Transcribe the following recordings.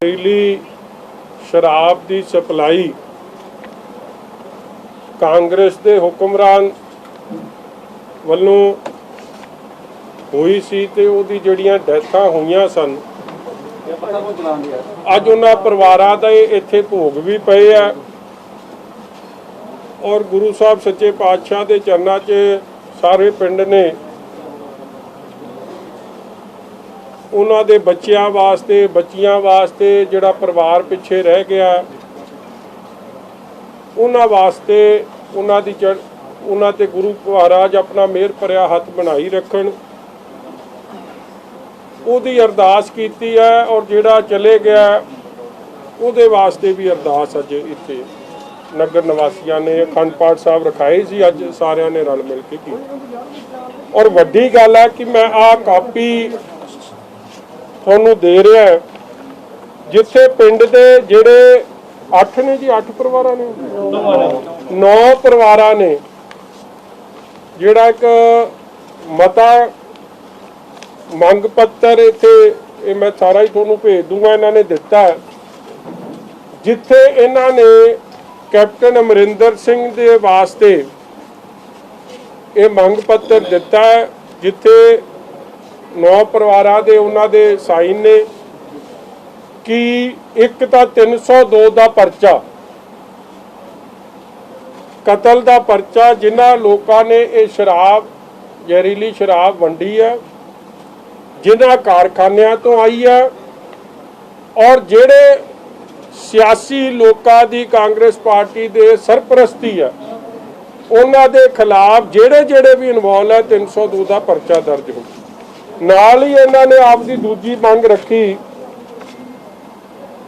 ਜ਼ਹਿਰੀਲੀ शराब की सप्लाई कांग्रेस के हुक्मरान वालों हुई सी ते उहदी जिहड़ियां डैथां होईयां सन अज उन्हां परिवारां दे इत्थे भोग भी पए आ और गुरु साहब सच्चे पातशाह के चरनां 'च सारे पिंड ने उन्हां दे बच्चियां वास्ते बच्चियां वास्ते जिहड़ा परिवार पिछे रह गया उन्हां वास्ते उन्हां दी उन्हां ते गुरु महाराज अपना मेहर भरिया हथ बनाई रखन उहदी अरदास कीती है और जिहड़ा चले गया उहदे वास्ते भी अरदास अज इत्थे नगर निवासियों ने अखंड पाठ साहब रखाए सी अज सारियां ने रल मिल के की और वड्डी गल है कि मैं आ कापी ਤੁਹਾਨੂੰ ਦੇ ਰਿਹਾ जिथे पिंड दे ਜਿਹੜੇ 8 ने जी 8 परिवारां ने 9 परिवारां ने ਜਿਹੜਾ एक मता मंग पत्र इत्थे ਇਹ मैं सारा ही ਤੁਹਾਨੂੰ भेज दूंगा इन्हां ने दिता जिथे इन्हां ने कैप्टन अमरिंदर सिंह दे वास्ते ये मंग पत्र दिता जिथे 9 परिवारां दे उन्हां दे साइन ने कि एक तां 302 दा परचा कतल दा परचा जिन्हां लोकां ने ये शराब जहरीली शराब वंडी है जिन्हां कारखानियां तो आई है और जिहड़े सियासी लोकां दी कांग्रेस पार्टी दे सरपरस्ती है उन्हां दे खिलाफ जिहड़े जिहड़े भी इनवॉल्व है 302 दा परचा दर्ज हो नाल ही इन्हां ने आपदी दूजी मंग रखी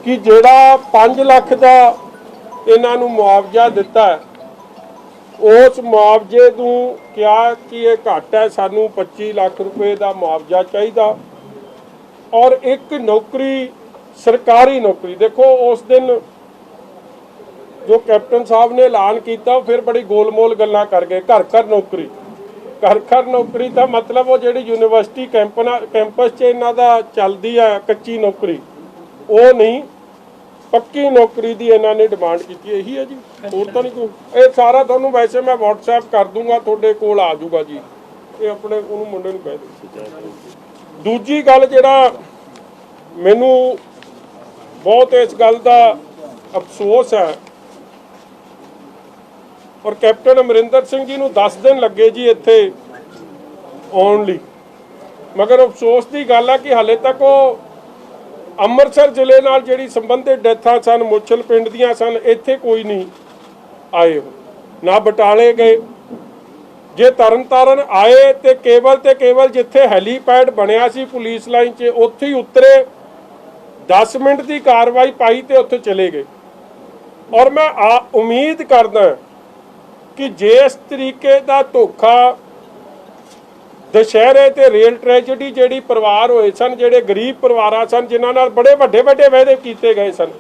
कि जिहड़ा 5 लाख का इन्हां नूं मुआवजा दिता उस मुआवजे नूं क्या कि ये घट है सानूं 25 लाख रुपए का मुआवजा चाहिए और एक नौकरी सरकारी नौकरी देखो उस दिन जो कैप्टन साहब ने ऐलान किया फिर बड़ी गोलमोल गल्लां कर गए घर घर नौकरी घर नौकरी का मतलब वो जिहड़ी यूनिवर्सिटी कैंपस च इन्हां दा चलदी है कच्ची नौकरी वो नहीं पक्की नौकरी की इन्हां ने डिमांड की यही है जी होर तो नहीं कोई ये सारा तुहानूं वैसे मैं व्हाट्सएप कर दूंगा तुहाडे कोल आ जाऊगा जी ये अपने उहनूं मुंडे नूं कह दो दूजी गल जिहड़ा मैनूं बहुत इस गल का अफसोस है और कैप्टन अमरिंदर सिंह जी नूं 10 दिन लगे जी इत्थे आउण लई मगर अफसोस की गल है कि हाले तक वो अमृतसर जिले नाल जिहड़ी संबंधित डैथां सन मुछल पिंड दीआं सन इत्थे कोई नहीं आए हो ना बटाले गए जे तरनतारन आए तो केवल जिथे हैलीपैड बनिया सी पुलिस लाइन च उत्थे ही उतरे 10 मिनट की कार्रवाई पाई तो उत्थे चले गए और मैं उम्मीद करदा कि जिस तरीके का धोखा दशहरे ते रेल ट्रैजेडी जिहड़ी परिवार होए सन जिहड़े गरीब परिवार सन जिन्हां नाल बड़े वड्डे वायदे कीते गए सन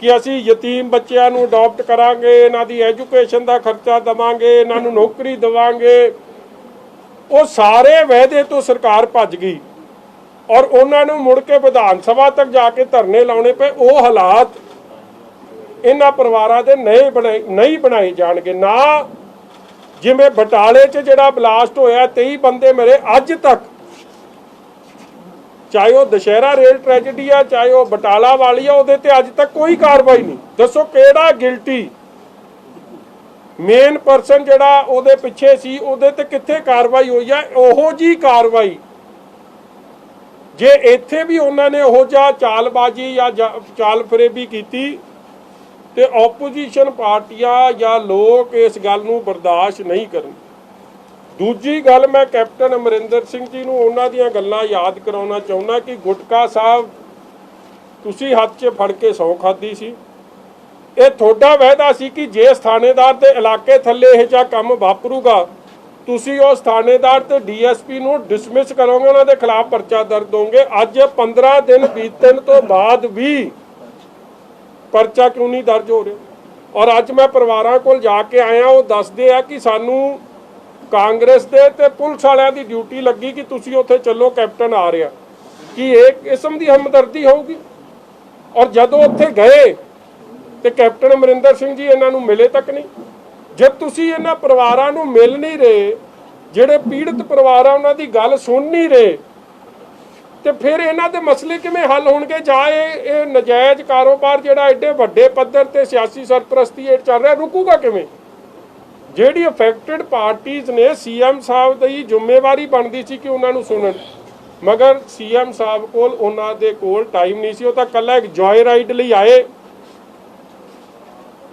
कि असीं यतीम बच्चिआं नूं अडॉप्ट करांगे इन्हां दी एजुकेशन का खर्चा देवांगे इन्हां नूं नौकरी देवांगे वो सारे वायदे तो सरकार भज गई और उन्हां नूं मुड़ के विधान सभा तक जाके धरने लाने पे वो हालात इन्हां परिवारां दे नहीं बनाए जाणगे ना जिवें बटाले च जिहड़ा ब्लास्ट होया 23 बंदे मरे अज तक चाहे वो दशहरा रेल ट्रैजेडी है चाहे वो बटाला वाली है उहदे ते अज तक कोई कार्रवाई नहीं दसो किहड़ा गिल्टी मेन परसन जिहड़ा उहदे पिछे सी उहदे ते कित्थे कार्रवाई होई है ओहो जी कार्रवाई जे इत्थे भी उन्होंने ओहो जिहा चालबाजी या चाल फरेबी कीती ते ओपोजिशन पार्टियां या लोग इस गल नूं बर्दाश्त नहीं करन दूजी गल मैं कैप्टन अमरिंदर सिंह जी नूं उन्हां दीआं गल्लां याद कराउणा चाहुंदा कि गुटका साहब तुसीं हत्थ 'च फड़ के सौं खाधी सी ये तुहाडा वायदा सी कि जिस थाणेदार दे इलाके थल्ले इह जिहा काम वापरूगा तुसीं उस थाणेदार ते DSP नूं डिसमिस करोगे उन्हां दे खिलाफ परचा दर्ज दोगे अज 15 दिन बीतण तो बाद भी परचा क्यों नहीं दर्ज हो रहा और अज मैं परिवारां कोल जाके आया वो दसदे आ कि सानू कांग्रेस दे ते पुलिस वालियां दी ड्यूटी लगी कि तुसीं उत्थे चलो कैप्टन आ रहा कि एक किस्म की हमदर्दी होगी ਔਰ ਜਦੋਂ ਉੱਥੇ ਗਏ ਤੇ ਕੈਪਟਨ ਅਮਰਿੰਦਰ ਸਿੰਘ ਜੀ ਇਹਨਾਂ ਨੂੰ ਮਿਲੇ ਤੱਕ ਨਹੀਂ। ਜੇ ਤੁਸੀਂ ਇਹਨਾਂ ਪਰਿਵਾਰਾਂ ਨੂੰ ਮਿਲ ਨਹੀਂ ਰਹੇ, ਜਿਹੜੇ ਪੀੜਤ ਪਰਿਵਾਰ ਆ ਉਹਨਾਂ ਦੀ ਗੱਲ ਸੁਣ ਨਹੀਂ ਰਹੇ, ਤੇ ਫਿਰ ਇਹਨਾਂ ਦੇ ਮਸਲੇ ਕਿਵੇਂ ਹੱਲ ਹੋਣਗੇ? ਜਾਂ ਇਹ ਨਜਾਇਜ਼ ਕਾਰੋਬਾਰ ਜਿਹੜਾ ਐਡੇ ਵੱਡੇ ਪੱਧਰ ਤੇ ਸਿਆਸੀ ਸਰਪ੍ਰਸਤੀ ਇਹ ਚੱਲ ਰਿਹਾ ਰੁਕੂਗਾ ਕਿਵੇਂ? ਜਿਹੜੀ ਅਫੈਕਟਡ ਪਾਰਟੀਆਂ ਨੇ, ਸੀਐਮ ਸਾਹਿਬ ਦੀ ਜ਼ਿੰਮੇਵਾਰੀ ਬਣਦੀ ਸੀ ਕਿ ਉਹਨਾਂ ਨੂੰ ਸੁਣਨ, ਮਗਰ ਸੀਐਮ ਸਾਹਿਬ ਕੋਲ ਉਹਨਾਂ ਦੇ ਕੋਲ ਟਾਈਮ ਨਹੀਂ ਸੀ। ਉਹ ਤਾਂ ਇਕੱਲਾ ਇੱਕ ਜੋਏ ਰਾਈਡ ਲਈ ਆਏ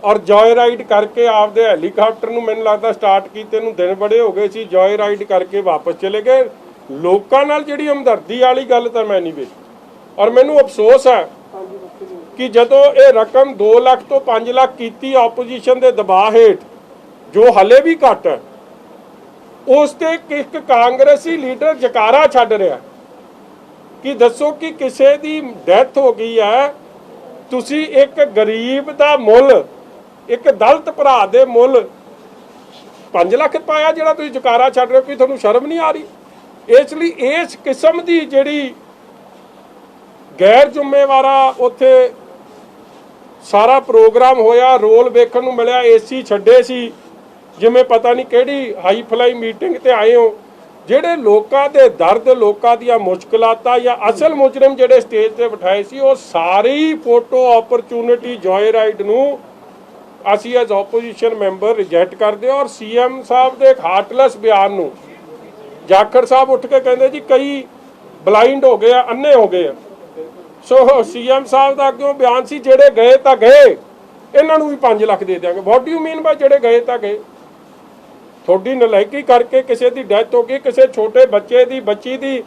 ਔਰ ਜੋਏ ਰਾਈਡ ਕਰਕੇ ਆਪਦੇ ਹੈਲੀਕਾਪਟਰ ਨੂੰ ਮੈਨੂੰ ਲੱਗਦਾ ਸਟਾਰਟ ਕੀਤੇ ਨੂੰ ਦਿਨ ਬੜੇ ਹੋ ਗਏ ਸੀ, ਜੋਏ ਰਾਈਡ ਕਰਕੇ ਵਾਪਸ ਚਲੇ ਗਏ। ਲੋਕਾਂ ਨਾਲ ਜਿਹੜੀ ਹਮਦਰਦੀ ਵਾਲੀ ਗੱਲ ਤਾਂ ਮੈਂ ਨਹੀਂ ਵੇਖੀ। ਔਰ ਮੈਨੂੰ ਅਫਸੋਸ ਹੈ ਕਿ ਜਦੋਂ ਇਹ ਰਕਮ 2 ਲੱਖ ਤੋਂ 5 ਲੱਖ ਕੀਤੀ ਆਪੋਜੀਸ਼ਨ ਦੇ ਦਬਾਅ ਹੇਠ, ਜੋ ਹਲੇ ਵੀ ਘੱਟ ਹੈ, ਉਸ ਤੇ ਇੱਕ ਕਾਂਗਰਸੀ ਲੀਡਰ ਜਕਾਰਾ ਛੱਡ ਰਿਹਾ ਕਿ ਦੱਸੋ ਕਿ ਕਿਸੇ ਦੀ ਡੈਥ ਹੋ ਗਈ ਹੈ, ਤੁਸੀਂ ਇੱਕ ਗਰੀਬ ਦਾ ਮੁੱਲ, ਇੱਕ ਦਲਿਤ ਭਰਾ ਦੇ ਮੁੱਲ 5 ਲੱਖ ਪਾਇਆ, ਜਿਹੜਾ ਤੁਸੀਂ ਜਕਾਰਾ ਛੱਡ ਰਹੇ ਹੋ। ਕਿ ਤੁਹਾਨੂੰ ਸ਼ਰਮ ਨਹੀਂ ਆ ਰਹੀ? ਇਸ ਲਈ ਇਸ ਕਿਸਮ ਦੀ ਜਿਹੜੀ ਗੈਰ ਜ਼ਿੰਮੇਵਾਰਾ ਉੱਥੇ ਸਾਰਾ ਪ੍ਰੋਗਰਾਮ ਹੋਇਆ, ਰੋਲ ਵੇਖਣ ਨੂੰ ਮਿਲਿਆ, ਏਸੀ ਛੱਡੇ ਸੀ ਜਿਵੇਂ ਪਤਾ ਨਹੀਂ ਕਿਹੜੀ ਹਾਈ ਫਲਾਈ ਮੀਟਿੰਗ ਤੇ ਆਏ ਹੋ। ਜਿਹੜੇ ਲੋਕਾਂ ਦੇ ਦਰਦ, ਲੋਕਾਂ ਦੀਆਂ ਮੁਸ਼ਕਲਾਤਾਂ ਜਾਂ ਅਸਲ ਮੁਜਰਮ ਜਿਹੜੇ ਸਟੇਜ ਤੇ ਬਿਠਾਏ ਸੀ, ਉਹ ਸਾਰੀ ਫੋਟੋ ਓਪਰਚੁਨਿਟੀ ਜੋਏ ਰਾਈਡ ਨੂੰ ਅਸੀਂ ਐਜ਼ ਆਪੋਜੀਸ਼ਨ ਮੈਂਬਰ ਰਿਜੈਕਟ ਕਰਦੇ ਹਾਂ। ਔਰ ਸੀਐਮ ਸਾਹਿਬ ਦੇ ਹਾਰਟਲੈਸ ਬਿਆਨ ਨੂੰ ਜਾਖੜ ਸਾਹਿਬ ਉੱਠ ਕੇ ਕਹਿੰਦੇ ਜੀ ਕਈ ਬਲਾਈਂਡ ਹੋ ਗਏ ਆ, ਅੰਨੇ ਹੋ ਗਏ ਆ। ਸੋ ਸੀਐਮ ਸਾਹਿਬ ਦਾ ਅੱਗੋਂ ਬਿਆਨ ਸੀ ਜਿਹੜੇ ਗਏ ਤਾਂ ਗਏ, ਇਹਨਾਂ ਨੂੰ ਵੀ 5 ਲੱਖ ਦੇ ਦਿਆਂਗੇ। ਵਾਟ ਡੂ ਯੂ ਮੀਨ ਬਾਈ ਜਿਹੜੇ ਗਏ ਤਾਂ ਗਏ? ਤੁਹਾਡੀ ਨਲਾਇਕੀ ਕਰਕੇ ਕਿਸੇ ਦੀ ਡੈਥ ਹੋ ਗਈ, ਕਿਸੇ ਛੋਟੇ ਬੱਚੇ ਦੀ, ਬੱਚੀ ਦੀ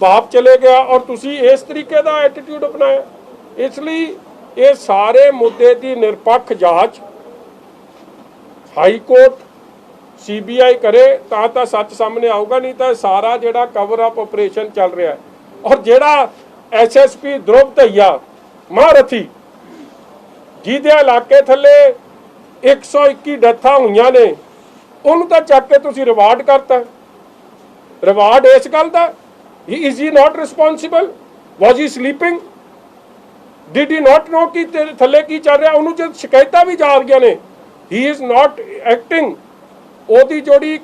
ਬਾਪ ਚਲੇ ਗਿਆ ਔਰ ਤੁਸੀਂ ਇਸ ਤਰੀਕੇ ਦਾ ਐਟੀਟਿਊਡ ਅਪਣਾਇਆ। ਇਸ ਲਈ ਇਹ ਸਾਰੇ ਮੁੱਦੇ ਦੀ ਨਿਰਪੱਖ ਜਾਂਚ ਹਾਈ ਕੋਰਟ, ਸੀਬੀਆਈ ਕਰੇ ਤਾਂ ਸੱਚ ਸਾਹਮਣੇ ਆਊਗਾ, ਨਹੀਂ ਤਾਂ ਸਾਰਾ ਜਿਹੜਾ ਕਵਰ ਅਪ ਆਪਰੇਸ਼ਨ ਚੱਲ ਰਿਹਾ ਹੈ। ਔਰ ਜਿਹੜਾ ਐਸਐਸਪੀ ਧਰੁਵ ਧਈਆ ਮਹਾਰਥੀ, ਜਿਹਦੇ ਇਲਾਕੇ ਥੱਲੇ 121 ਡੈਥਾਂ ਹੋਈਆਂ ਨੇ, ਉਹਨੂੰ ਤਾਂ ਚੱਕ ਕੇ ਤੁਸੀਂ ਰਿਵਾਰਡ ਕਰਤਾ। ਰਿਵਾਰਡ ਇਸ ਗੱਲ ਦਾ, is he not responsible? Was he sleeping? Did he not know ਕਿ ਥੱਲੇ ਕੀ ਚੱਲ ਰਿਹਾ? ਉਹਨੂੰ ਜਦ ਸ਼ਿਕਾਇਤਾਂ ਵੀ ਜਾ ਰਹੀਆਂ ਨੇ, ਹੀ ਇਜ਼ ਨਾਟ ਐਕਟਿੰਗ। ਉਹਦੀ ਜਿਹੜੀ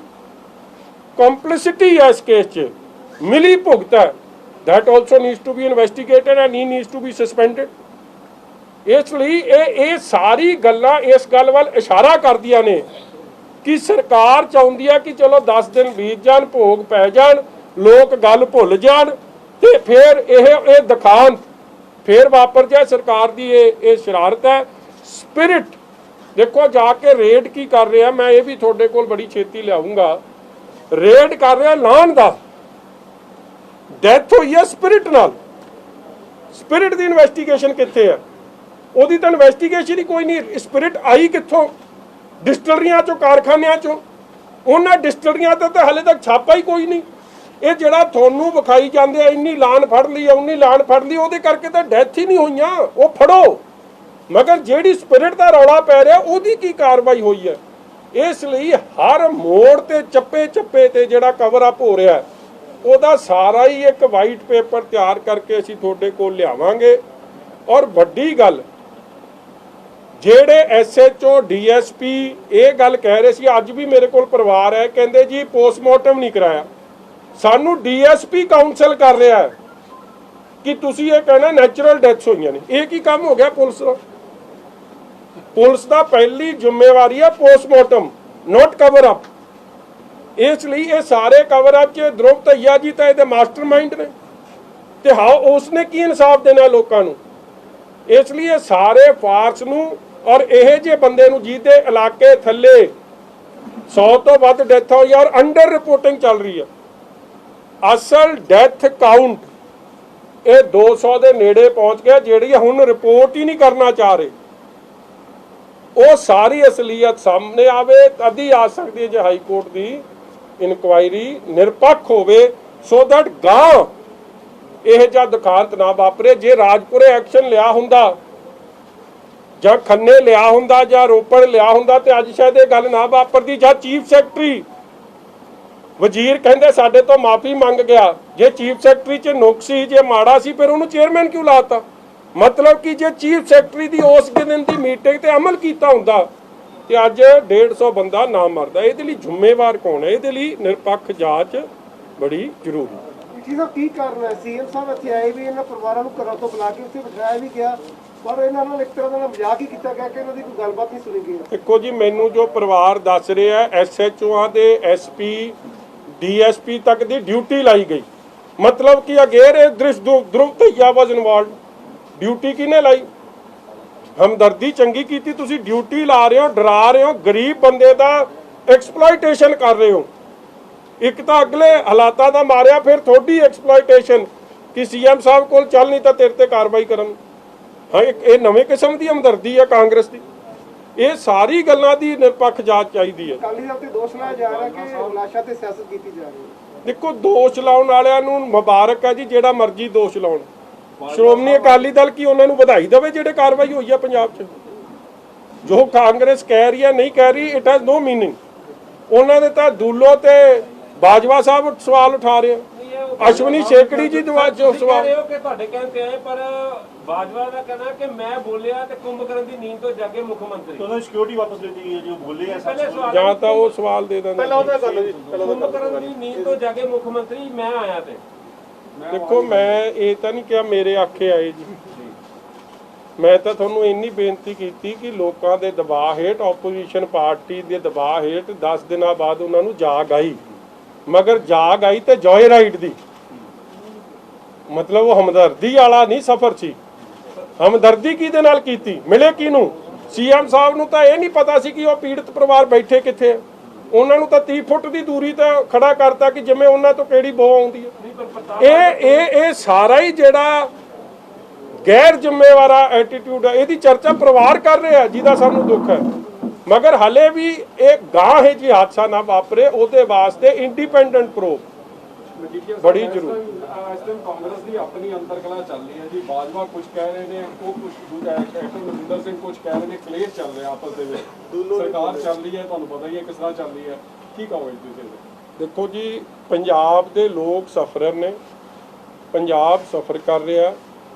ਕੰਪਲਿਸਿਟੀ ਹੈ ਇਸ ਕੇਸ 'ਚ, ਮਿਲੀ ਭੁਗਤ ਹੈ, that also needs to be investigated and he needs to be suspended. ਇਸ ਲਈ ਇਹ ਸਾਰੀ ਗੱਲਾਂ ਇਸ ਗੱਲ ਵੱਲ ਇਸ਼ਾਰਾ ਕਰਦੀਆਂ ਨੇ ਕਿ ਸਰਕਾਰ ਚਾਹੁੰਦੀ ਹੈ ਕਿ ਚਲੋ 10 ਦਿਨ ਬੀਤ ਜਾਣ, ਭੋਗ ਪੈ ਜਾਣ, ਲੋਕ ਗੱਲ ਭੁੱਲ ਜਾਣ ਤੇ ਫਿਰ ਇਹ ਦਿਖਾਂਤ ਫਿਰ ਵਾਪਰ ਜਾਏ। ਸਰਕਾਰ ਦੀ ਇਹ ਸ਼ਰਾਰਤ ਹੈ। ਸਪਿਰਿਟ ਦੇਖੋ, ਜਾ ਕੇ ਰੇਡ ਕੀ ਕਰ ਰਿਹਾ, ਮੈਂ ਇਹ ਵੀ ਤੁਹਾਡੇ ਕੋਲ ਬੜੀ ਛੇਤੀ ਲਿਆਉਂਗਾ। ਰੇਡ ਕਰ ਰਿਹਾ ਲਾਹਣ ਦਾ, ਡੈਥ ਹੋਈ ਹੈ ਸਪਿਰਿਟ ਨਾਲ। ਸਪਿਰਿਟ ਦੀ ਇਨਵੈਸਟੀਗੇਸ਼ਨ ਕਿੱਥੇ ਹੈ? ਉਹਦੀ ਤਾਂ ਇਨਵੈਸਟੀਗੇਸ਼ਨ ਹੀ ਕੋਈ ਨਹੀਂ। ਸਪਿਰਿਟ ਆਈ ਕਿੱਥੋਂ? ਡਿਸਟਲਰੀਆਂ ਚੋਂ, ਕਾਰਖਾਨਿਆਂ ਚੋਂ। ਉਹਨਾਂ ਡਿਸਟਲਰੀਆਂ ਤੇ ਤਾਂ ਹਲੇ ਤੱਕ ਛਾਪਾ ਹੀ ਕੋਈ ਨਹੀਂ। ਇਹ ਜਿਹੜਾ ਤੁਹਾਨੂੰ ਵਿਖਾਈ ਜਾਂਦੇ ਆ, ਇੰਨੀ ਲਾਨ ਫੜ ਲਈ, ਉਨੀ ਲਾਨ ਫੜ ਲਈ, ਉਹਦੇ ਕਰਕੇ ਤਾਂ ਡੈਥ ਹੀ ਨਹੀਂ ਹੋਈਆਂ। ਉਹ ਫੜੋ, ਮਗਰ ਜਿਹੜੀ ਸਪਿਰਿਟ ਦਾ ਰੌਲਾ ਪੈ ਰਿਹਾ ਉਹਦੀ ਕੀ ਕਾਰਵਾਈ ਹੋਈ ਹੈ? ਇਸ ਲਈ ਹਰ ਮੋੜ ਤੇ ਚੱਪੇ ਚੱਪੇ ਤੇ ਜਿਹੜਾ ਕਵਰ ਅਪ ਹੋ ਰਿਹਾ, ਉਹਦਾ ਸਾਰਾ ਹੀ ਇੱਕ ਵਾਈਟ ਪੇਪਰ ਤਿਆਰ ਕਰਕੇ ਅਸੀਂ ਤੁਹਾਡੇ ਕੋਲ ਲਿਆਵਾਂਗੇ। ਔਰ ਵੱਡੀ ਗੱਲ, ਜਿਹੜੇ ਐਸਐਚਓ, ਡੀਐਸਪੀ ਇਹ ਗੱਲ ਕਹਿ ਰਹੇ ਸੀ, ਅੱਜ ਵੀ ਮੇਰੇ ਕੋਲ ਪਰਿਵਾਰ ਹੈ, ਕਹਿੰਦੇ ਜੀ ਪੋਸਟਮਾਰਟਮ ਨਹੀਂ ਕਰਾਇਆ। ਸਾਨੂੰ ਡੀਐਸਪੀ ਕਾਉਂਸਲ ਕਰ ਰਿਹਾ ਹੈ ਕਿ ਤੁਸੀਂ ਇਹ ਕਹਿਣਾ ਨੈਚੁਰਲ ਡੈਥਸ ਹੋਈਆਂ ਨੇ। ਇਹ ਕੀ ਕੰਮ ਹੋ ਗਿਆ ਪੁਲਿਸ ਦਾ? ਪੁਲਿਸ ਦਾ ਪਹਿਲੀ ਜ਼ਿੰਮੇਵਾਰੀ ਹੈ ਪੋਸਟਮਾਰਟਮ, ਨੋਟ ਕਵਰ ਅਪ। ਇਸ ਲਈ ਇਹ ਸਾਰੇ ਕਵਰ ਅਪ 'ਚ ਧਰੁਵ ਧਈਆ ਜੀ ਤਾਂ ਇਹਦੇ ਮਾਸਟਰਮਾਈਂਡ ਨੇ, ਤੇ ਉਸਨੇ ਕੀ ਇਨਸਾਫ ਦੇਣਾ ਲੋਕਾਂ ਨੂੰ? ਇਸ ਲਈ ਇਹ ਸਾਰੇ ਫਾਰਸ ਨੂੰ ਔਰ ਇਹ ਜਿਹੇ ਬੰਦੇ ਨੂੰ ਜਿਹਦੇ ਇਲਾਕੇ ਥੱਲੇ 100 ਤੋਂ ਵੱਧ ਡੈਥ ਹੋਈ ਔਰ ਅੰਡਰ ਰਿਪੋਰਟਿੰਗ ਚੱਲ ਰਹੀ ਹੈ। ਅਸਲ ਡੈਥ ਕਾਊਂਟ ਇਹ 200 ਦੇ ਨੇੜੇ ਪਹੁੰਚ ਗਿਆ, ਜਿਹੜੀ ਹੁਣ ਰਿਪੋਰਟ ਹੀ ਨਹੀਂ ਕਰਨਾ ਚਾਹ ਰਹੇ। ਉਹ ਸਾਰੀ ਅਸਲੀਅਤ ਸਾਹਮਣੇ ਆਵੇ ਤਦ ਹੀ ਆ ਸਕਦੀ ਹੈ ਜੇ ਹਾਈ ਕੋਰਟ ਦੀ ਇਨਕੁਆਇਰੀ ਨਿਰਪੱਖ ਹੋਵੇ, ਸੋ ਦੈਟ ਗਾਂ ਇਹ ਜਿਹਾ ਦੁਖਾਂਤ ਨਾ ਵਾਪਰੇ। ਜੇ ਰਾਜਪੁਰੇ ਐਕਸ਼ਨ ਲਿਆ ਹੁੰਦਾ ਜਾਂ ਖੰਨੇ ਲਿਆ ਹੁੰਦਾ ਜਾਂ ਰੋਪੜ ਲਿਆ ਹੁੰਦਾ ਤੇ ਅੱਜ ਸ਼ਾਇਦ ਇਹ ਗੱਲ ਨਾ ਵਾਪਰਦੀ। ਜਾਂ ਚੀਫ ਸੈਕਟਰੀ ਵਜ਼ੀਰ ਕਹਿੰਦੇ ਸਾਡੇ ਤੋਂ ਮਾਫੀ ਮੰਗ ਗਿਆ, ਜੇ ਚੀਫ ਸੈਕਟਰੀ 'ਚ ਨੁਕਸ ਸੀ, ਜੇ ਮਾੜਾ ਸੀ, ਫਿਰ ਉਹਨੂੰ ਚੇਅਰਮੈਨ ਕਿਉਂ ਲਾਤਾ? मतलब कि जे चीफ सैकटरी की उस दिन की मीटिंग ते अमल किया होंदा ते अज 150 बंदा ना मरदा। ये जिम्मेवार कौन है? ये निरपक्ष जांच बड़ी जरूरी है। जी साहब की कारण है सीएम साहब इत्थे आए भी इन्हां परिवारां नूं घरों तो बुला के उत्थे बिठाया भी गया पर इन्हां नाल एक तरह दा मजाक ही किया गया कि इन्हां दी कोई गलबात नहीं सुनी गई। देखो जी मैनू जो परिवार दस रहा है SHOआं दे SP DSP तक की ड्यूटी लाई गई, मतलब कि अगेर ध्रुव धैया वाज इनवॉल्व। ड्यूटी किने लाई? हमदर्दी चंगी की तुसी ड्यूटी ला रहे हो, डरा रहे हो, गरीब बंदे का एक्सप्लॉयटेशन कर रहे हो। एक तो अगले हालातों का मारिया फिर थोड़ी एक्सप्लॉयटेशन कि CM साहब को चल नहीं तो तेरे ते कार्रवाई करन। हाँ एक नवे किस्म की हमदर्दी है कांग्रेस की। ये सारी गल्लां दी निरपक्ष जांच चाहिए है। अकाली दल ते दोष लाया जा रहा है कि लाशा ते सियासत की जा रही है। देखो दोष लाउण वालियां नूं मुबारक है जी, जेड़ा मर्जी दोष लाउण। श्रोमणी अकाली दल की उन्होंने ਵਧਾਈ देवे जेडे कार्रवाई हुई है पंजाब च। जो कांग्रेस कह रही है नहीं कह रही, इट हैज नो मीनिंग। उन्होंने तो दूलो ते बाजवा साहब सवाल उठा रहे हैं, अश्विनी शेखड़ी जी जो सवाल बाजवा का कहना कि मैं बोलिया ते कुंभकर्ण दी नींद तो जागे मुख्यमंत्री तो सिक्योरिटी वापस ले ली है जो बोले हैं ਜਾਂ ਤਾਂ ਉਹ ਸਵਾਲ ਦੇ ਦਿੰਦੇ। कुंभकर्ण दी नींद तो जागे मुख्यमंत्री मैं आया थे। देखो मैं ये तो नहीं किया मेरे आखे आए जी, मैं तो थोनों इन्नी बेनती की कि लोगों के दबाव हेठ ओपोजिशन पार्टी के दबाव हेठ 10 दिन बाद उन्होंने जाग आई, मगर जाग आई तो जॉय राइड दी, मतलब वो हमदर्दी वाला नहीं सफर सी। हमदर्दी किहदे नाल कीती, मिले किनू? CM साहब नूं तां ये नहीं पता सी कि वो पीड़ित परिवार बैठे कित्थे है। उन्होंने तो 30 फुट की दूरी तो खड़ा करता कि जिमें उन्होंने तो केड़ी बो आउंदी है। ये सारा ही जेड़ा गैर जिम्मेवारा एटीट्यूड है, इसकी चर्चा परिवार कर रहे हैं जिहदा सानू दुख है, मगर हले भी एक गांह है जी हादसा ना वापरे ਉਹਦੇ वास्ते इंडिपेंडेंट प्रूफ बड़ी जरूरी। इस टाइम कांग्रेस की अपनी अंतरकला चल रही है जी, बाजवा कुछ कह रहे हैं, वो कुछ नरिंदर सिंह कुछ कह रहे हैं, क्लेश चल रहे हैं आपस में, सरकार चल रही है, तुहानू पता ही है किस तरह चल रही है, की कहोगे तुसीं? देखो जी पंजाब के लोग सफरर ने, पंजाब सफर कर रहा।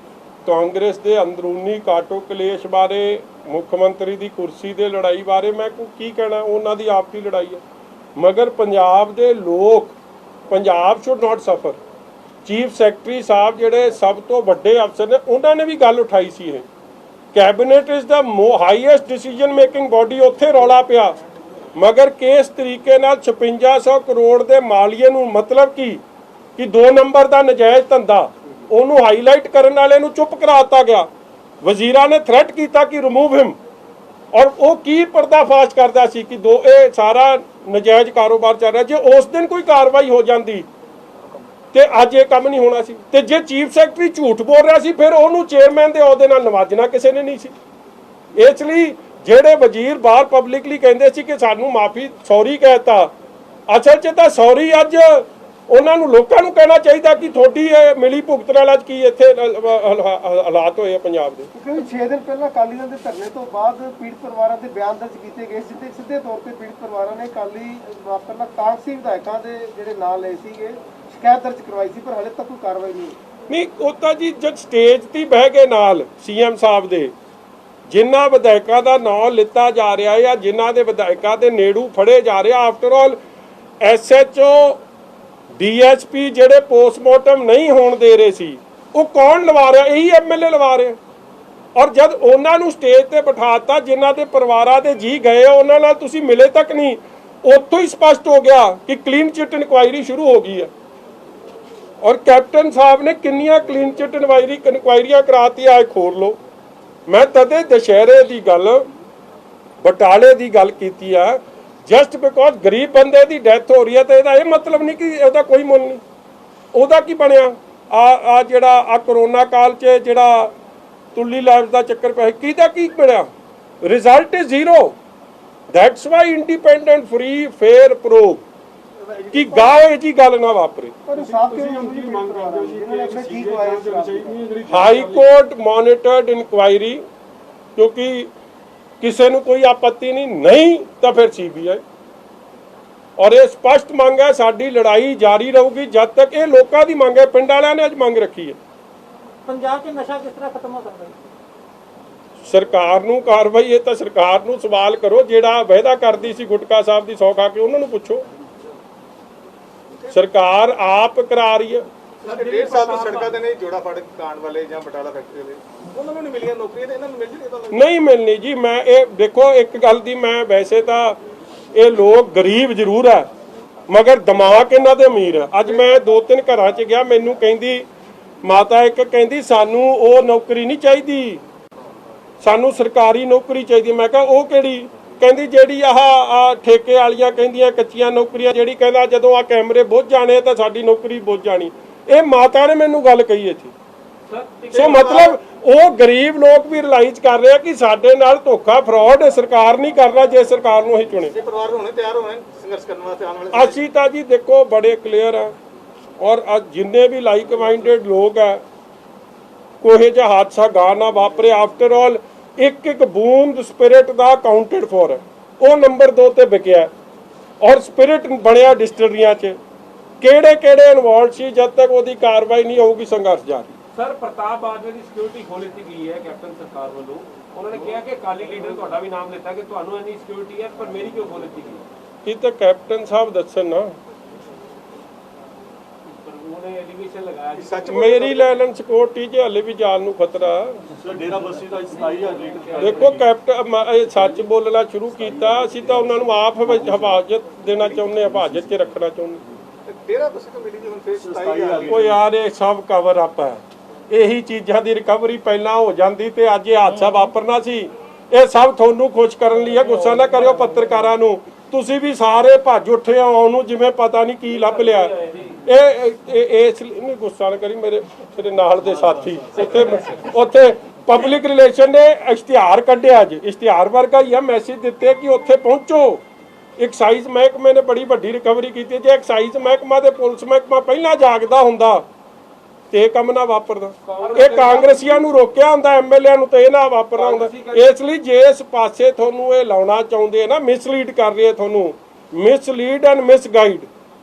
कांग्रेस के अंदरूनी काटो कलेश बारे, मुख्यमंत्री की कुर्सी के लड़ाई बारे मैं की कहना, उन्होंने आपकी लड़ाई है, मगर पंजाब के लोग, Punjab should not suffer. Chief secretary साहब जेडे सब तो बड़े अफसर ने उन्होंने भी गल उठाई सी है, cabinet is the highest decision making body, उत्थे रौला पिया, मगर किस तरीके नाल 5600 करोड़ के मालीए नूं मतलब कि 2 नंबर का नजायज़ धंधा उन्होंने हाईलाइट करने वाले नूं चुप कराता गया। वजीरा ने थ्रेट किया कि रिमूव हिम, और वो की पर्दाफाश करता सी कि ये सारा नजायज़ कारोबार चल रहा। जो उस दिन कोई कार्रवाई हो जाती तो अज ये काम नहीं होना सी, ते जे चीफ सैकटरी झूठ बोल रहा सी फिर उन्होंने चेयरमैन के अहुदे नाल नवाजना किसी ने नहीं सी। इसलिए जेडे वजीर बाहर पब्लिकली कहते सी कि सानू माफ़ी सॉरी कहता, असल च तां सॉरी अज उन्होंने लोगों को कहना चाहिए कि थोड़ी मिली भुगत नाल अज की इत्थे हालात होए पंजाब दे। क्योंकि 6 दिन पहले अकाली दल के धरने तो बाद पीड़ित परिवारों के बयान दर्ज किए गए, सीधे तौर पर पीड़ित परिवारों ने अकाली पहला कांग्रेसी विधायकों के जिहड़े नाम लए सीगे शिकायत दर्ज करवाई सी, पर हाले तक कोई कार्रवाई नहीं उता जी। जब स्टेज ते बह गए नाल CM साहब दे, जिन्हां विधायकों का नाम लिता जा रहा है या जिन्हां दे विधायकों के नेड़ू फड़े जा रहे, आफ्टर ऑल SHO DSP जेडे पोस्टमार्टम नहीं होने दे रहे सी, वो कौन लवा रहा? यही MLA लवा रहे। और जब उन्होंने स्टेज पर बिठाता जिन्हों के परिवार के जी गए उन्होंने तुसी मिले तक नहीं, उत्थों ही स्पष्ट हो गया कि क्लीन चिट इंक्वायरी शुरू हो गई है। और कैप्टन साहब ने किन्नियां क्लीन चिट इंक्वायरियां कराती, आए खोल लो। मैं तदे दशहरे की गल, बटाले की गल की है, जस्ट बिकॉज गरीब बंदे की डेथ हो रही है तो यह मतलब नहीं कि इसका कोई मुल नहीं। ਉਹਦਾ की बनया आ जिहड़ा आ करोना काल च जिहड़ा तुली लैब्स का चक्कर पै किहदा की मिलिया, result is 0। That's why independent free fair proof कि गाँव जी गल ना वापरे। हाई कोर्ट मॉनिटर्ड इंक्वायरी, क्योंकि किसी को कोई आपत्ति नहीं तो फिर CBI। और ये स्पष्ट मांग है, साडी लड़ाई जारी रहूगी जब तक ये लोगों की मांग है, पिंड वालियां ने अज मांग रखी है ਪੰਜਾਬ 'ਚ ਨਸ਼ਾ ਕਿਸ ਤਰ੍ਹਾਂ ਖਤਮ ਹੋ ਸਕਦਾ ਹੈ? ਸਰਕਾਰ ਨੂੰ ਕਾਰਵਾਈ, ਇਹ ਤਾਂ ਸਰਕਾਰ ਨੂੰ ਸਵਾਲ ਕਰੋ। ਜਿਹੜਾ ਵਾਅਦਾ ਕਰਦੀ ਸੀ ਗੁਟਕਾ ਸਾਹਿਬ ਦੀ ਸੌ ਖਾ ਕੇ, ਉਹਨਾਂ ਨੂੰ ਪੁੱਛੋ। ਸਰਕਾਰ ਆਪ ਕਰਾ ਰਹੀ ਹੈ। 1.5 ਸਾਲ ਤੋਂ ਸੜਕਾਂ ਤੇ ਨਹੀਂ ਜੋੜਾ ਫਾਟਕ ਕਾਂਡ ਵਾਲੇ ਜਾਂ ਬਟਾਲਾ ਫੈਕਟਰੀ ਵਾਲੇ, ਉਹਨਾਂ ਨੂੰ ਨਹੀਂ ਮਿਲੀਆਂ ਨੌਕਰੀਆਂ ਤੇ ਇਹਨਾਂ ਨੂੰ ਮਿਲ ਜੂਗੀ? ਨਹੀਂ ਮਿਲਣੀ ਜੀ। ਮੈਂ ਇਹ ਦੇਖੋ, ਇੱਕ ਗੱਲ ਦੀ ਮੈਂ ਵੈਸੇ ਤਾਂ ਇਹ ਲੋਕ ਗਰੀਬ ਜ਼ਰੂਰ ਹੈ, ਮਗਰ ਦਿਮਾਗ ਇਹਨਾਂ ਦੇ ਅਮੀਰ ਹੈ। ਅੱਜ ਮੈਂ 2-3 ਘਰਾਂ 'ਚ ਗਿਆ, ਮੈਨੂੰ ਕਹਿੰਦੀ ਮਾਤਾ ਇੱਕ ਕਹਿੰਦੀ ਸਾਨੂੰ ਉਹ ਨੌਕਰੀ ਨਹੀਂ ਚਾਹੀਦੀ, ਸਾਨੂੰ ਸਰਕਾਰੀ ਨੌਕਰੀ ਚਾਹੀਦੀ। ਮੈਂ ਕਿਹਾ ਉਹ ਕਿਹੜੀ? ਕਹਿੰਦੀ ਜਿਹੜੀ ਆਹ ਠੇਕੇ ਵਾਲੀਆਂ ਕਹਿੰਦੀਆਂ ਕੱਚੀਆਂ ਨੌਕਰੀਆਂ, ਜਿਹੜੀ ਕਹਿੰਦਾ ਜਦੋਂ ਆ ਕੈਮਰੇ ਬੁੱਝ ਜਾਣੇ ਤਾਂ ਸਾਡੀ ਨੌਕਰੀ ਬੁੱਝ ਜਾਣੀ। ਇਹ ਮਾਤਾ ਨੇ ਮੈਨੂੰ ਗੱਲ ਕਹੀ ਇੱਥੇ। ਸੋ ਮਤਲਬ ਉਹ ਗਰੀਬ ਲੋਕ ਵੀ ਰਿਲਾਈਜ਼ ਕਰ ਰਹੇ ਆ ਕਿ ਸਾਡੇ ਨਾਲ ਧੋਖਾ ਫਰਾਡ ਸਰਕਾਰ ਨਹੀਂ ਕਰਨਾ। ਜੇ ਸਰਕਾਰ ਨੂੰ ਅਸੀਂ ਚੁਣੇ, ਪਰਿਵਾਰ ਹੋਣੇ ਤਿਆਰ ਹੋਣੇ ਸੰਘਰਸ਼ ਕਰਨ ਵਾਸਤੇ ਆਉਣ ਵਾਲੇ। ਅਸੀਂ ਤਾਂ ਜੀ ਦੇਖੋ ਬੜੇ ਕਲੀਅਰ ਆ, ਔਰ ਜਿੰਨੇ ਵੀ ਲਾਈਕ ਮਾਈਂਡਡ ਲੋਕ ਆ, ਕੋਈ ਜਿਹਾ ਹਾਦਸਾ ਗਾ ਨਾ ਵਾਪਰੇ। ਆਫਟਰ ਆਲ ਇੱਕ ਬੂੰਦ ਸਪਿਰਿਟ ਦਾ ਕਾਊਂਟਡ ਫੋਰ, ਉਹ ਨੰਬਰ 2 ਤੇ ਵਿਕਿਆ। ਔਰ ਸਪਿਰਿਟ ਬਣਿਆ ਡਿਸਟਿਲਰੀਆਂ 'ਚ। ਕਿਹੜੇ ਇਨਵੋਲਵ ਸੀ? ਜਦ ਤੱਕ ਉਹਦੀ ਕਾਰਵਾਈ ਨਹੀਂ ਹੋਊਗੀ ਸੰਘਰਸ਼ ਜਾਰੀ। ਸਰ, ਪ੍ਰਤਾਪ ਬਾਜਵਾ ਦੀ ਸਿਕਿਉਰਿਟੀ ਖੋਲ ਦਿੱਤੀ ਗਈ ਹੈ ਕੈਪਟਨ ਸਰਕਾਰ ਵੱਲੋਂ। ਉਹਨਾਂ ਨੇ ਕਿਹਾ ਕਿ ਅਕਾਲੀ ਲੀਡਰ ਤੁਹਾਡਾ ਵੀ ਨਾਮ ਲਿੱਤਾ ਕਿ ਤੁਹਾਨੂੰ ਇੰਨੀ ਸਿਕਿਉਰਿਟੀ ਹੈ, ਪਰ ਮੇਰੀ ਕਿਉਂ ਖੋਲ ਦਿੱਤੀ ਗਈ? ਇਹ ਤਾਂ ਕੈਪਟਨ ਸਾਹਿਬ ਦੱਸਣ ਨਾ। ਉਹਨੇ ਐਲੀਗੇਸ਼ਨ ਲਗਾਇਆ ਜੀ। ਸੱਚ ਮੇਰੀ ਲੈ ਲੈਣ ਸਿਕਿਉਰਿਟੀ 'ਚ ਹਲੇ ਵੀ ਜਾਨ ਨੂੰ ਖਤਰਾ। ਡੇਰਾ ਬੱਸੀ ਦਾ 27,000 ਲੀਟਰ। ਦੇਖੋ ਕੈਪਟਨ ਇਹ ਸੱਚ ਬੋਲਣਾ ਸ਼ੁਰੂ ਕੀਤਾ, ਅਸੀਂ ਤਾਂ ਉਹਨਾਂ ਨੂੰ ਆਪ ਹਿਫਾਜ਼ਤ ਦੇਣਾ ਚਾਹੁੰਦੇ, ਹਿਫਾਜ਼ਤ 'ਚ ਰੱਖਣਾ ਚਾਹੁੰਦੇ। ਡੇਰਾ ਬੱਸੀ ਤੋਂ ਮਿਲੀ ਜੀ ਹੁਣ ਫੇਰ 27,000। ਉਹ ਯਾਰ ਇਹ ਸਭ ਕਵਰ ਅਪ ਹੈ। ਇਹੀ ਚੀਜ਼ਾਂ ਦੀ ਰਿਕਵਰੀ ਪਹਿਲਾਂ ਹੋ ਜਾਂਦੀ ਤੇ ਅੱਜ ਇਹ ਹਾਦਸਾ ਵਾਪਰਨਾ ਸੀ। ਇਹ ਸਭ ਤੁਹਾਨੂੰ ਖੁਸ਼ ਕਰਨ ਲਈ ਹੈ। ਗੁੱਸਾ ਨਾ ਕਰਿਓ ਪੱਤਰਕਾਰਾਂ ਨੂੰ, ਤੁਸੀਂ ਵੀ ਸਾਰੇ ਭੱਜ ਉੱਠੇ ਹੋ ਆਉਣ ਨੂੰ ਜਿਵੇਂ ਪਤਾ ਨਹੀਂ ਕੀ ਲੱਭ ਲਿਆ। ਇਹ ਇਸ ਲਈ ਨਹੀਂ, ਗੁੱਸਾ ਨਾ ਕਰੀ। ਮੇਰੇ ਨਾਲ ਦੇ ਸਾਥੀ ਉੱਥੇ ਪਬਲਿਕ ਰਿਲੇਸ਼ਨ ਨੇ ਇਸ਼ਤਿਹਾਰ ਕੱਢਿਆ। ਅੱਜ ਇਸ਼ਤਿਹਾਰ ਵਰਗਾ ਹੀ ਆ, ਮੈਸੇਜ ਦਿੱਤੇ ਕਿ ਉੱਥੇ ਪਹੁੰਚੋ। ਐਕਸਾਈਜ਼ ਮਹਿਕਮੇ ਨੇ ਬੜੀ ਵੱਡੀ ਰਿਕਵਰੀ ਕੀਤੀ। ਜੇ ਐਕਸਾਈਜ਼ ਮਹਿਕਮਾ ਤੇ ਪੁਲਿਸ ਮਹਿਕਮਾ ਪਹਿਲਾਂ ਜਾਗਦਾ ਹੁੰਦਾ ਤੇ ਇਹ ਕੰਮ ਨਾ ਵਾਪਰਦਾ। ਇਹ ਕਾਂਗਰਸੀਆਂ ਨੂੰ ਰੋਕਿਆ ਹੁੰਦਾ, ਐਮਐਲਏ ਨੂੰ ਤੇ ਇਹ ਨਾ ਵਾਪਰਨਾ ਹੁੰਦਾ। ਇਸ ਲਈ ਜੇ ਇਸ ਪਾਸੇ ਤੁਹਾਨੂੰ ਇਹ ਲਾਉਣਾ ਚਾਹੁੰਦੇ ਨਾ, ਮਿਸਲੀਡ ਕਰ ਰਹੇ ਤੁਹਾਨੂੰ, ਮਿਸਲੀਡ ਐਂਡ ਮਿਸਗਾਈਡ,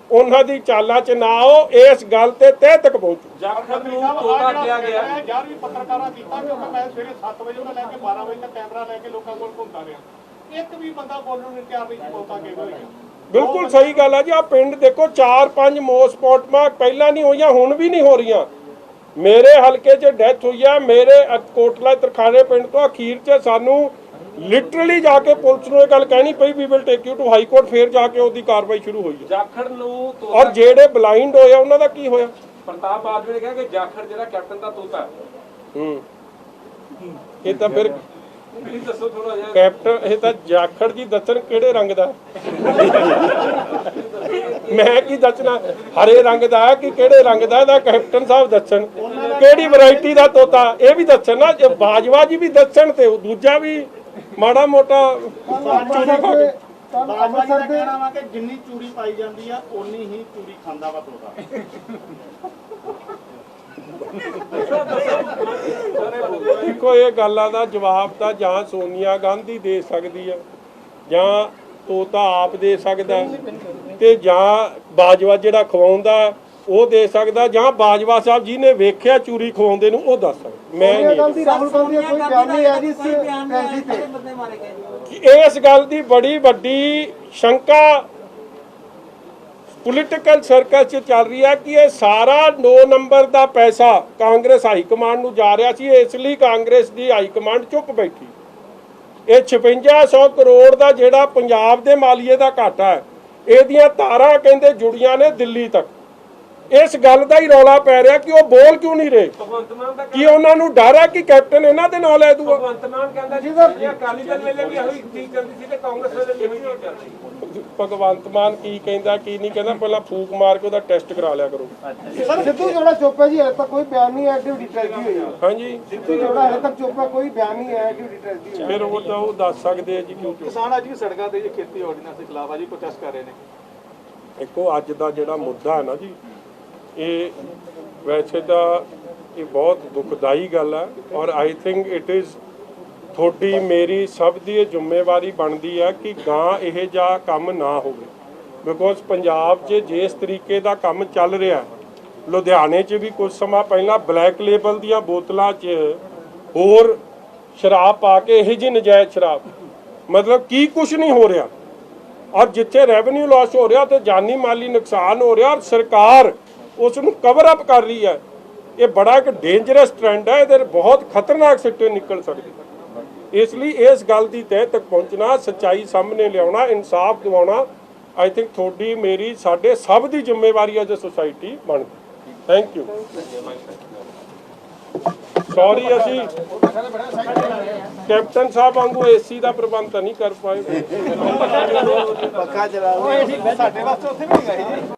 ਉਹਨਾਂ ਦੀ ਚਾਲਾਂ 'ਚ ਨਾ ਆਓ। ਇਸ ਗੱਲ ਤੇ ਤਹਿ ਤੱਕ ਪਹੁੰਚੋ। ਜਾਖੜ ਨੂੰ ਤੋਤਾ ਕਿਹਾ ਗਿਆ। ਯਾਰ ਵੀ ਪੱਤਰਕਾਰਾਂ ਕੀਤਾ, ਕਿਉਂਕਿ ਮੈਂ ਸਵੇਰੇ 7 ਵਜੇ ਤੋਂ ਲੈ ਕੇ 12 ਵਜੇ ਤੱਕ ਕੈਮਰਾ ਲੈ ਕੇ ਲੋਕਾਂ ਕੋਲ ਘੁੰਮਦਾ ਰਿਹਾ। ਇੱਕ ਵੀ ਬੰਦਾ ਬੋਲਣ ਨੂੰ ਤਿਆਰ ਨਹੀਂ ਤੋਤਾ ਕਿਹਾ ਹੋਇਆ। ਬਿਲਕੁਲ ਸਹੀ ਗੱਲ ਹੈ ਜੀ। ਆ ਪਿੰਡ ਦੇਖੋ 4-5 ਮੋਸਪੋਟਮਾਂ ਪਹਿਲਾਂ ਨਹੀਂ ਹੋਈਆਂ, ਹੁਣ ਵੀ ਨਹੀਂ ਹੋ ਰਹੀਆਂ। ਮੇਰੇ ਹਲਕੇ 'ਚ ਡੈਥ ਹੋਈ ਆ, ਮੇਰੇ ਕੋਟਲਾ ਤਰਖਾਣੇ ਪਿੰਡ ਤੋਂ। ਅਖੀਰ 'ਚ ਸਾਨੂੰ ਲਿਟਰਲੀ ਜਾ ਕੇ ਪੁਲਿਸ ਨੂੰ ਇਹ ਗੱਲ ਕਹਿਣੀ ਪਈ, we will take you to high court. ਫੇਰ ਜਾ ਕੇ ਉਹਦੀ ਕਾਰਵਾਈ ਸ਼ੁਰੂ ਹੋਈ ਹੈ। ਜਾਖੜ ਨੂੰ ਔਰ ਜਿਹੜੇ ਬਲਾਈਂਡ ਹੋਏ ਆ ਉਹਨਾਂ ਦਾ ਕੀ ਹੋਇਆ? ਪ੍ਰਤਾਪ ਬਾਜਵਾ ਨੇ ਕਿਹਾ ਕਿ ਜਾਖੜ ਜਿਹੜਾ ਕੈਪਟਨ ਦਾ ਤੋਤਾ ਹੈ। ਇਹ ਤਾਂ ਫਿਰ ਪਲੀਜ਼ ਦੱਸੋ ਥੋੜਾ ਜਿਹਾ। ਕੈਪਟਨ ਇਹ ਤਾਂ ਜਾਖੜ ਜੀ ਦੱਸਣ ਕਿਹੜੇ ਰੰਗ ਦਾ। ਮੈਂ ਕੀ ਦੱਸਣਾ, ਹਰੇ ਰੰਗ ਦਾ ਕਿ ਕਿਹੜੇ ਰੰਗ ਦਾ? ਇਹਦਾ ਕੈਪਟਨ ਸਾਹਿਬ ਦੱਸਣ ਕਿਹੜੀ ਵੈਰਾਈਟੀ ਦਾ ਤੋਤਾ, ਇਹ ਵੀ ਦੱਸਣ ਨਾ। ਜੇ ਬਾਜਵਾ ਜੀ ਵੀ ਦੱਸਣ ਤੇ ਉਹ ਦੂਜਾ ਵੀ ਮਾੜਾ ਮੋਟਾ ਅੰਮ੍ਰਿਤਸਰ ਦੇ ਕਹਿਣਾ ਵਾ ਕਿ ਜਿੰਨੀ ਚੂੜੀ ਪਾਈ ਜਾਂਦੀ ਆ ਓਨੀ ਹੀ ਚੂੜੀ ਖਾਂਦਾ ਵਾ ਤੋਤਾ। ਦੇਖੋ ਇਹ ਗੱਲਾਂ ਦਾ ਜਵਾਬ ਤਾਂ ਜਾਂ ਸੋਨੀਆ ਗਾਂਧੀ ਦੇ ਸਕਦੀ ਹੈ, ਜਾਂ ਤੋਤਾ ਆਪ ਦੇ ਸਕਦਾ, ਤੇ ਜਾਂ ਬਾਜਵਾ ਜਿਹੜਾ ਖਵਾਉਂਦਾ ਉਹ ਦੇ ਸਕਦਾ, ਜਾਂ ਬਾਜਵਾ ਸਾਹਿਬ ਜੀ ਨੇ ਵੇਖਿਆ ਚੂਰੀ ਖਵਾਉਂਦੇ ਨੂੰ ਉਹ ਦੱਸ ਸਕਦਾ। ਮੈਂ ਨਹੀਂ। ਰਾਹੁਲ ਗਾਂਧੀ ਦਾ ਕੋਈ ਬਿਆਨ ਨਹੀਂ ਹੈ ਜੀ ਇਸ ਬੰਦੇ ਮਾਰੇ ਗਏ। ਇਸ ਗੱਲ ਦੀ ਬੜੀ ਵੱਡੀ ਸ਼ੰਕਾ ਪੋਲੀਟੀਕਲ ਸਰਕਲ 'ਚ ਚੱਲ ਰਹੀ ਹੈ ਕਿ ਇਹ ਸਾਰਾ 9 ਨੰਬਰ ਦਾ ਪੈਸਾ ਕਾਂਗਰਸ ਹਾਈ ਕਮਾਂਡ ਨੂੰ ਜਾ ਰਿਹਾ ਸੀ। ਇਸ ਲਈ ਕਾਂਗਰਸ ਦੀ ਹਾਈ ਕਮਾਂਡ ਚੁੱਪ ਬੈਠੀ। ਇਹ 5600 ਕਰੋੜ ਦਾ ਜਿਹੜਾ ਪੰਜਾਬ ਦੇ ਮਾਲੀਏ ਦਾ ਘਾਟਾ ਹੈ, ਇਹਦੀਆਂ ਤਾਰਾਂ ਕਹਿੰਦੇ ਜੁੜੀਆਂ ਨੇ ਦਿੱਲੀ ਤੱਕ। ਇਸ ਗੱਲ ਦਾ ਹੀ ਰੌਲਾ ਪੈ ਰਿਹਾ ਕਿ ਉਹ ਬੋਲ ਕਿਉਂ ਨਹੀਂ ਰਹੇ। ਭਗਵੰਤ ਮਾਨ ਦਾ ਕੀ ਉਹਨਾਂ ਨੂੰ ਡਰ ਹੈ ਕਿ ਕੈਪਟਨ ਇਹਨਾਂ ਦੇ ਨਾਂ ਲੈ ਦੂਗਾ? ਭਗਵੰਤ ਮਾਨ ਕਹਿੰਦਾ ਜੀ ਅਕਾਲੀ ਦਲ ਵੇਲੇ ਵੀ ਇਹੋ ਚੀਜ਼ ਚੱਲਦੀ ਸੀ ਤੇ ਕਾਂਗਰਸ ਵੇਲੇ ਵੀ ਇਹੋ ਚੀਜ਼ ਚੱਲਦੀ। ਭਗਵੰਤ ਮਾਨ ਕੀ ਕਹਿੰਦਾ ਕੀ ਨਹੀਂ ਕਹਿੰਦਾ, ਪਹਿਲਾਂ ਫੂਕ ਮਾਰ ਕੇ ਉਹਦਾ ਟੈਸਟ ਕਰਾ ਲਿਆ ਕਰੋ। ਸਰ ਸਿੱਧੂ ਜੋੜਾ ਚੁੱਪ ਹੈ ਜੀ, ਹਲੇ ਤੱਕ ਕੋਈ ਬਿਆਨ ਨਹੀਂ ਹੈ। ਐਕਟਿਵਿਟੀ ਟ੍ਰੈਜਡੀ ਹੋਈ ਹੈ। ਹਾਂਜੀ, ਸਿੱਧੂ ਜੋੜਾ ਹਲੇ ਤੱਕ ਚੁੱਪ ਹੈ, ਕੋਈ ਬਿਆਨ ਨਹੀਂ ਹੈ। ਐਕਟਿਵਿਟੀ ਟ੍ਰੈਜਡੀ ਹੋਈ। ਫਿਰ ਉਹ ਤਾਂ ਉਹ ਦੱਸ ਸਕਦੇ ਆ ਜੀ ਕਿਉਂ। ਕਿਸਾਨ ਅੱਜ ਵੀ ਸੜਕਾਂ ਤੇ ਖੇਤੀ ਆਰਡੀਨੈਂਸ ਦੇ ਖਿਲਾਫ ਆ ਜੀ ਪ੍ਰੋਟੈਸਟ ਕਰ ਰਹੇ ਨੇ। ਦੇਖੋ ਅੱਜ ਦਾ ਜਿਹੜਾ ਮੁੱਦਾ ਹੈ ਨਾ ਜੀ, ਇਹ ਵੈਸੇ ਤਾਂ ਇਹ ਬਹੁਤ ਦੁਖਦਾਈ ਗੱਲ ਹੈ। ਔਰ ਆਈ ਥਿੰਕ ਇਟ ਇਜ਼ ਤੁਹਾਡੀ ਮੇਰੀ ਸਭ ਦੀ ਇਹ ਜ਼ਿੰਮੇਵਾਰੀ ਬਣਦੀ ਹੈ ਕਿ ਗਾਂ ਇਹ ਜਿਹਾ ਕੰਮ ਨਾ ਹੋਵੇ। ਬਿਕੋਜ਼ ਪੰਜਾਬ 'ਚ ਜਿਸ ਤਰੀਕੇ ਦਾ ਕੰਮ ਚੱਲ ਰਿਹਾ, ਲੁਧਿਆਣੇ 'ਚ ਵੀ ਕੁਝ ਸਮਾਂ ਪਹਿਲਾਂ ਬਲੈਕ ਲੇਬਲ ਦੀਆਂ ਬੋਤਲਾਂ 'ਚ ਹੋਰ ਸ਼ਰਾਬ ਪਾ ਕੇ ਇਹੋ ਜਿਹੀ ਨਜਾਇਜ਼ ਸ਼ਰਾਬ, ਮਤਲਬ ਕੀ ਕੁਝ ਨਹੀਂ ਹੋ ਰਿਹਾ। ਔਰ ਜਿੱਥੇ ਰੈਵਨਿਊ ਲਾਸ ਹੋ ਰਿਹਾ ਤੇ ਜਾਨੀ ਮਾਲੀ ਨੁਕਸਾਨ ਹੋ ਰਿਹਾ, ਔਰ ਸਰਕਾਰ ਉਸ ਨੂੰ ਕਵਰ ਅਪ ਕਰ ਰਹੀ ਹੈ। ਇਹ ਬੜਾ ਇੱਕ ਡੇਂਜਰਸ ਟ੍ਰੈਂਡ ਹੈ, ਇਹਦੇ ਬਹੁਤ ਖਤਰਨਾਕ ਸਿੱਟੇ ਨਿਕਲ ਸਕਦੇ। ਇਸ ਲਈ ਇਸ ਗੱਲ ਦੀ ਤਹਿ ਤੱਕ ਪਹੁੰਚਣਾ, ਸੱਚਾਈ ਸਾਹਮਣੇ ਲਿਆਉਣਾ, ਇਨਸਾਫ ਦਿਵਾਉਣਾ, ਆਈ ਥਿੰਕ ਤੁਹਾਡੀ ਮੇਰੀ ਸਾਡੇ ਸਭ ਦੀ ਜ਼ਿੰਮੇਵਾਰੀ ਐਜ਼ ਅ ਸੁਸਾਇਟੀ ਬਣਦੀ। Thank you. ਸੌਰੀ ਅਸੀਂ ਕੈਪਟਨ ਸਾਹਿਬ ਵਾਂਗੂ ਏਸੀ ਦਾ ਪ੍ਰਬੰਧ ਤਾਂ ਨਹੀਂ ਕਰ ਪਾਏ। ਪੱਖਾ ਚਲਾ ਲਓ, ਸਾਡੇ ਵਾਸਤੇ ਉੱਥੇ ਵੀ ਨਹੀਂ ਗਏ ਜੀ।